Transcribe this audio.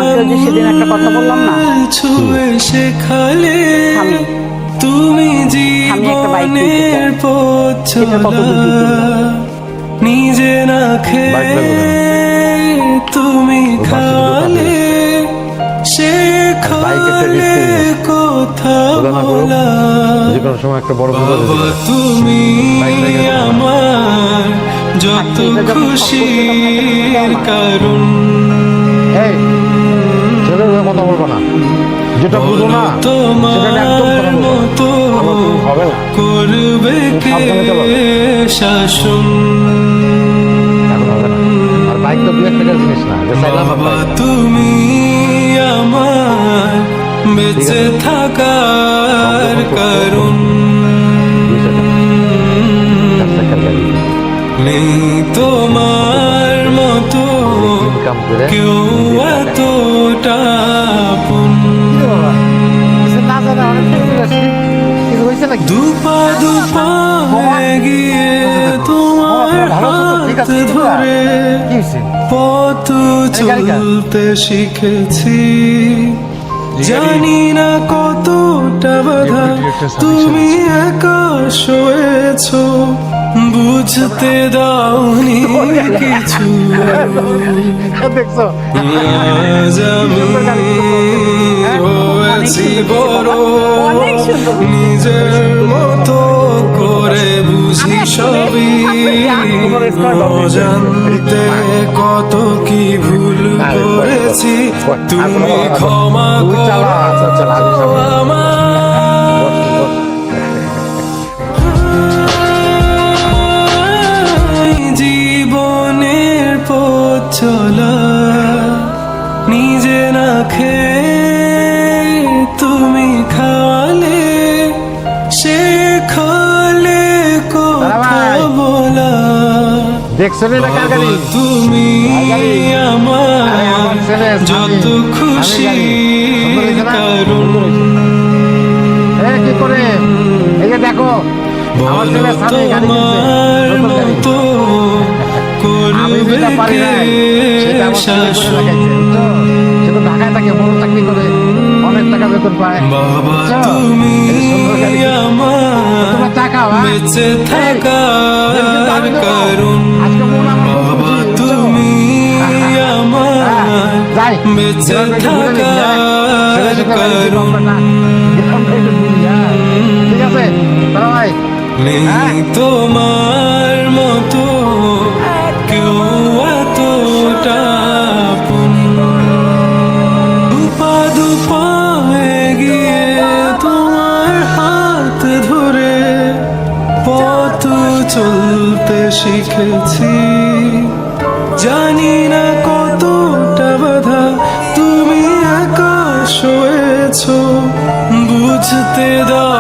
তোমাকে যে সেদিন একটা কথা বললাম না, তুমি আমি একটা বাইক কিনতে চাই, সেটা কত দূর কি করবো? নিজে না খেয়ে তুমি খালে সে খালে কথা বলা। যে কোনো সময় একটা বড় বাবা তুমি আমার যত খুশির কারণ। ছেলের কথা বলবো না, যেটা বুঝো না তোমার মতো হবে না। করবে কে শাসন। আর বাইক তো দু একটা জিনিস না, বাবা তুমি আমার বেঁচে থাকার কারণ। নেই তোমার মতো কেউ এতটা আপন। দুপা দুপা এগিয়ে তোমার হাত ধরে পথ চলতে শিখেছি। জানি না কতটা বাধা তুমি একা সয়েছো, বুঝতে দাওনি কিছু। আজ আমি হয়েছি বড়, নিজের মতো করে বুঝি সবই। অজান্তে কত কি ভুল করেছি, তুমি ক্ষমা করো জীবনের পথ চলা। নিজে না খেয়ে তুমি খালে সে খালে কথা বলা। তুমি আমার যত খুশি কারণ। দেখো বলো তোমার মতো করবে কে শাসন। ঢাকায় থাকে, বড় চাকরি করে, অনেক টাকা বেতন পায়। বাবা তুমি আমার বেঁচে থাকার কারণ। বাবা তুমি আমার বেঁচে থাকার কারণ। ঠিক আছে ভাই, নেই তোমার মতো কেউ এতটা আপন। দুপা দুপা এগিয়ে তোমার হাত ধরে পথ চলতে শিখেছি। জানি না কতটা বাধা তুমি একা সয়েছো, বুঝতে দাও